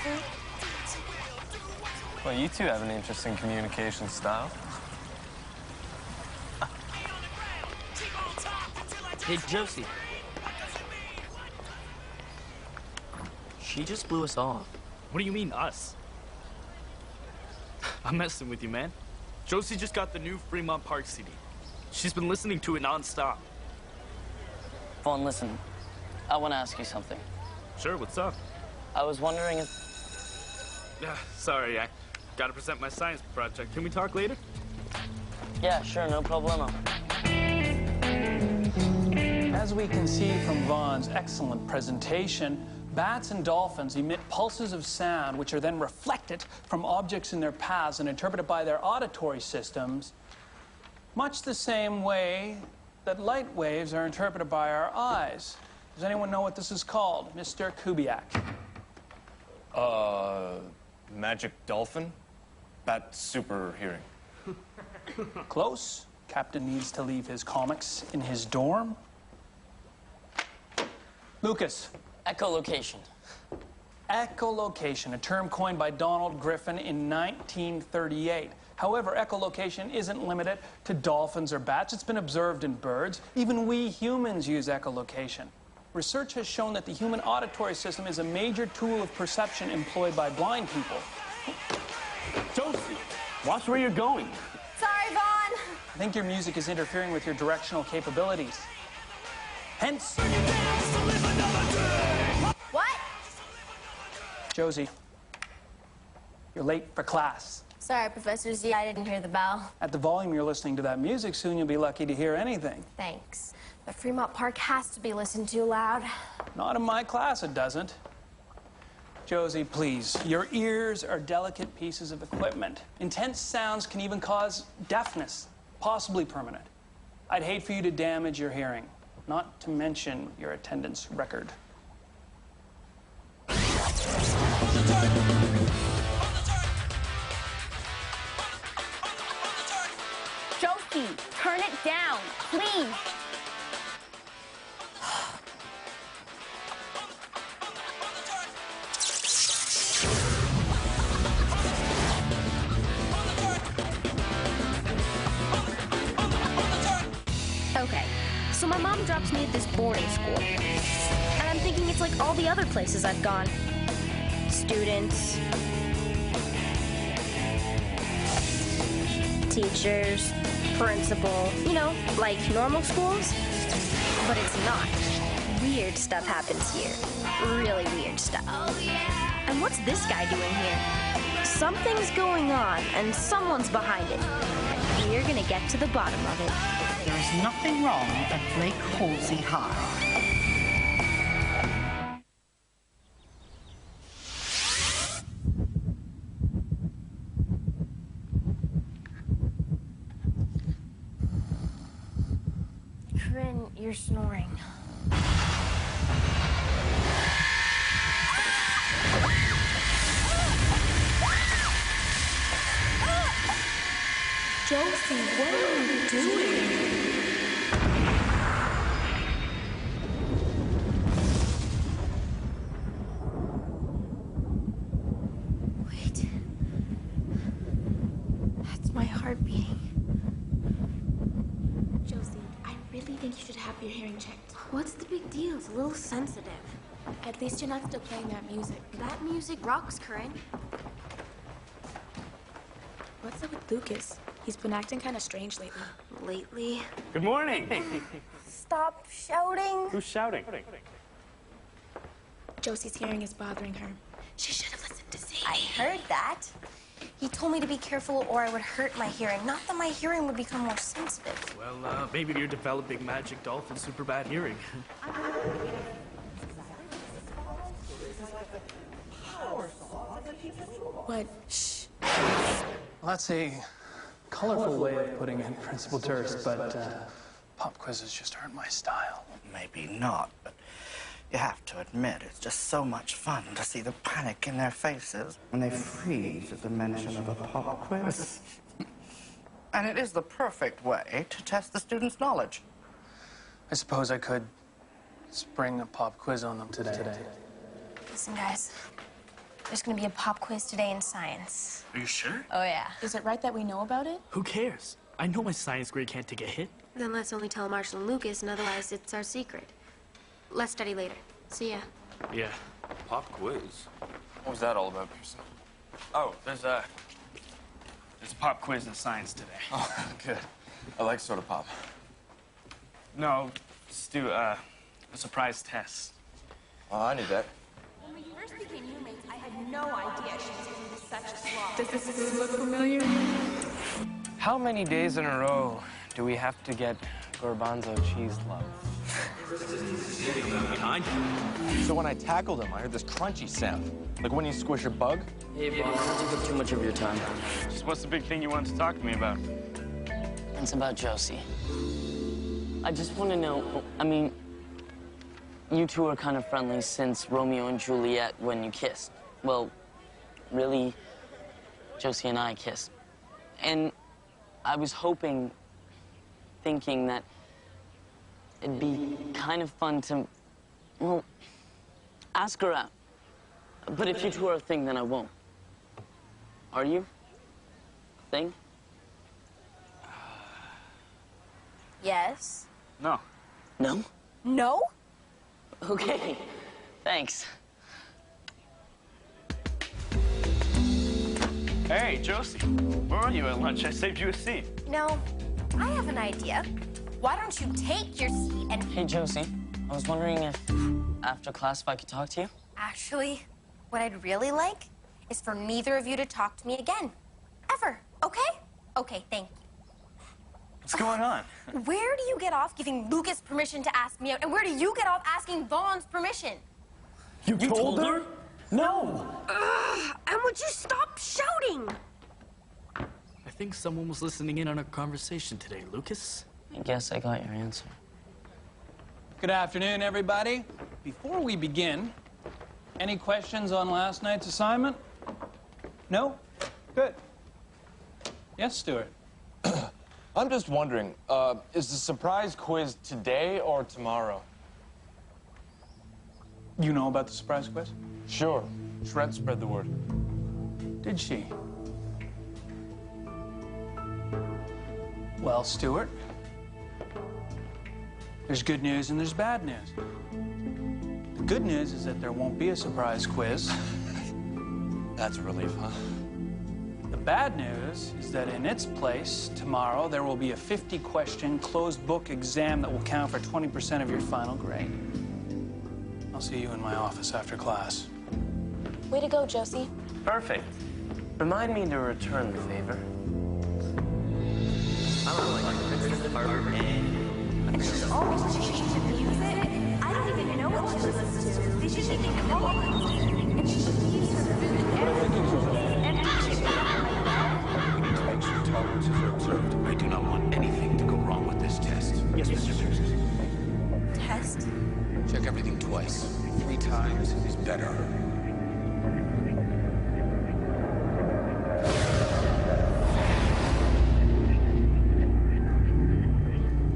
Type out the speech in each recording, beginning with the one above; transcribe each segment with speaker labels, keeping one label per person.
Speaker 1: listen.
Speaker 2: Well, you two have an interesting communication style.
Speaker 3: Hey, Josie. She just blew us off.
Speaker 4: What do you mean, us? I'm messing with you, man. Josie just got the new Fremont Park CD. She's been listening to it nonstop.
Speaker 3: Vaughn, listen. I want to ask you something.
Speaker 4: Sure, what's up?
Speaker 3: I was wondering if...
Speaker 4: Yeah, sorry, I gotta present my science project. Can we talk later?
Speaker 3: Yeah, sure, no problemo.
Speaker 5: As we can see from Vaughn's excellent presentation, bats and dolphins emit pulses of sound which are then reflected from objects in their paths and interpreted by their auditory systems, much the same way that light waves are interpreted by our eyes. Does anyone know what this is called? Mr. Kubiak.
Speaker 2: Magic dolphin? Bat super hearing.
Speaker 5: Close. Captain needs to leave his comics in his dorm. Lucas.
Speaker 3: Echolocation.
Speaker 5: Echolocation, a term coined by Donald Griffin in 1938. However, echolocation isn't limited to dolphins or bats. It's been observed in birds. Even we humans use echolocation. Research has shown that the human auditory system is a major tool of perception employed by blind people.
Speaker 4: Josie, watch where you're going.
Speaker 1: Sorry, Vaughn.
Speaker 5: I think your music is interfering with your directional capabilities. Hence...
Speaker 1: What?
Speaker 5: Josie, you're late for class.
Speaker 1: Sorry, Professor Z, I didn't hear the bell.
Speaker 5: At the volume you're listening to that music, soon you'll be lucky to hear anything.
Speaker 1: Thanks. But Fremont Park has to be listened to loud.
Speaker 5: Not in my class, it doesn't. Josie, please. Your ears are delicate pieces of equipment. Intense sounds can even cause deafness, possibly permanent. I'd hate for you to damage your hearing, not to mention your attendance record.
Speaker 1: Josie, turn it down, please.
Speaker 6: Okay, so my mom drops me at this boarding school. And I'm thinking it's like all the other places I've gone. Students, teachers, principal, you know, like normal schools. But it's not. Weird stuff happens here. Really weird stuff. And what's this guy doing here? Something's going on, and someone's behind it. And we're gonna get to the bottom of it.
Speaker 7: There is nothing wrong at Blake Holsey High.
Speaker 1: Corinne, you're snoring.
Speaker 6: Josie, what are you doing?
Speaker 1: Wait. That's my heart beating.
Speaker 8: Josie, I really think you should have your hearing checked.
Speaker 1: What's the big deal? It's a little sensitive.
Speaker 8: At least you're not still playing that music.
Speaker 1: That music rocks, Corinne.
Speaker 8: What's up with Lucas? He's been acting kind of strange lately.
Speaker 1: Lately?
Speaker 4: Good morning.
Speaker 1: Stop shouting.
Speaker 4: Who's shouting?
Speaker 8: Josie's hearing is bothering her. She should have listened to Sadie.
Speaker 1: I heard that. He told me to be careful or I would hurt my hearing. Not that my hearing would become more sensitive.
Speaker 4: Well, maybe you're developing magic dolphin super bad hearing.
Speaker 8: What? Shh.
Speaker 5: Well, that's a colorful way of putting it, Principal Durst, but pop quizzes just aren't my style.
Speaker 7: Maybe not, but you have to admit it's just so much fun to see the panic in their faces when they freeze at the mention of a pop quiz. And it is the perfect way to test the students' knowledge.
Speaker 5: I suppose I could spring a pop quiz on them today.
Speaker 1: Listen, guys. There's gonna be a pop quiz today in science.
Speaker 4: Are you sure?
Speaker 1: Oh, yeah.
Speaker 8: Is it right that we know about it?
Speaker 4: Who cares? I know my science grade can't take a hit.
Speaker 9: Then let's only tell Marshall and Lucas, and otherwise it's our secret. Let's study later. See ya.
Speaker 4: Yeah.
Speaker 2: Pop quiz? What was that all about, Pearson?
Speaker 4: Oh, there's a pop quiz in science today.
Speaker 2: Oh, good. I like soda pop.
Speaker 4: No, let's do a surprise test.
Speaker 2: Oh, I knew that.
Speaker 1: When we first became roommates, I had no idea she was gonna be such a slob.
Speaker 8: Does this look familiar?
Speaker 3: How many days in a row do we have to get garbanzo cheese love?
Speaker 4: Kind of.
Speaker 2: So when I tackled him, I heard this crunchy sound. Like when you squish a bug.
Speaker 3: Hey, Bob, not to take too much of your time.
Speaker 4: Just what's the big thing you wanted to talk to me about?
Speaker 3: It's about Josie. I just want to know, I mean, you two are kind of friendly since Romeo and Juliet when you kissed. Well, really, Josie and I kissed. And I was thinking that it'd be kind of fun to, well, ask her out. But if you two are a thing, then I won't. Are you? Thing?
Speaker 1: Yes.
Speaker 4: No.
Speaker 3: No?
Speaker 1: No?
Speaker 3: Okay, thanks.
Speaker 4: Hey, Josie. Where are you at lunch? I saved you a seat.
Speaker 1: You know, I have an idea. Why don't you take your seat and...
Speaker 3: Hey, Josie. I was wondering if, after class, if I could talk to you?
Speaker 1: Actually, what I'd really like is for neither of you to talk to me again. Ever, okay? Okay, thank you.
Speaker 4: What's going on?
Speaker 1: Where do you get off giving Lucas permission to ask me out, and where do you get off asking Vaughn's permission?
Speaker 4: You told her?
Speaker 3: No!
Speaker 9: And would you stop shouting?
Speaker 4: I think someone was listening in on our conversation today, Lucas.
Speaker 3: I guess I got your answer.
Speaker 5: Good afternoon, everybody. Before we begin, any questions on last night's assignment? No? Good. Yes, Stuart?
Speaker 2: I'm just wondering, is the surprise quiz today or tomorrow?
Speaker 5: You know about the surprise quiz?
Speaker 2: Sure. Shred spread the word.
Speaker 5: Did she? Well, Stuart, there's good news and there's bad news. The good news is that there won't be a surprise quiz.
Speaker 2: That's a relief, huh?
Speaker 5: The bad news is that in its place, tomorrow, there will be a 50-question closed book exam that will count for 20% of your final grade. I'll see you in my office after class.
Speaker 8: Way to go, Josie.
Speaker 3: Perfect. Remind me to return the favor.
Speaker 1: And she's always changing the music. I don't even know what she listens to. They should think of all. And she leaves her food and
Speaker 10: Tension tolerances are observed. I do not want anything to go wrong with this test.
Speaker 4: Yes, Mr. Pearson.
Speaker 1: Test?
Speaker 10: Check everything twice. 3 times is better.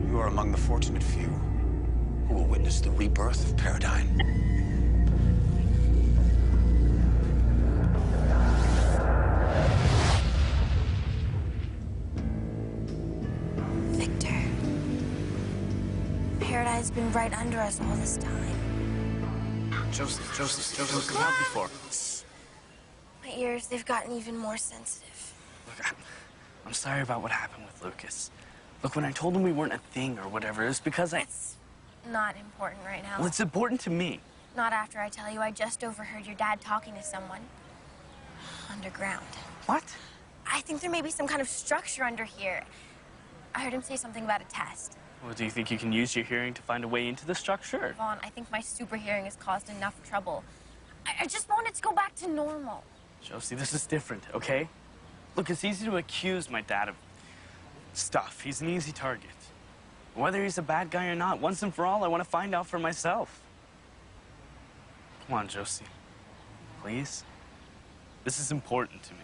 Speaker 10: You are among the fortunate few who will witness the rebirth of Paradigm.
Speaker 1: Victor. Paradise's been right under us all this time.
Speaker 4: Josie, look out before.
Speaker 1: My ears, they've gotten even more sensitive.
Speaker 4: Look, I'm sorry about what happened with Lucas. Look, when I told him we weren't a thing or whatever, it's because
Speaker 1: It's not important right now.
Speaker 4: Well, it's important to me.
Speaker 1: Not after I tell you I just overheard your dad talking to someone. Underground.
Speaker 4: What?
Speaker 1: I think there may be some kind of structure under here. I heard him say something about a test.
Speaker 4: Well, do you think you can use your hearing to find a way into the structure?
Speaker 1: Vaughn, I think my super hearing has caused enough trouble. I just want it to go back to normal.
Speaker 4: Josie, this is different, okay? Look, it's easy to accuse my dad of stuff. He's an easy target. Whether he's a bad guy or not, once and for all, I want to find out for myself. Come on, Josie. Please? This is important to me.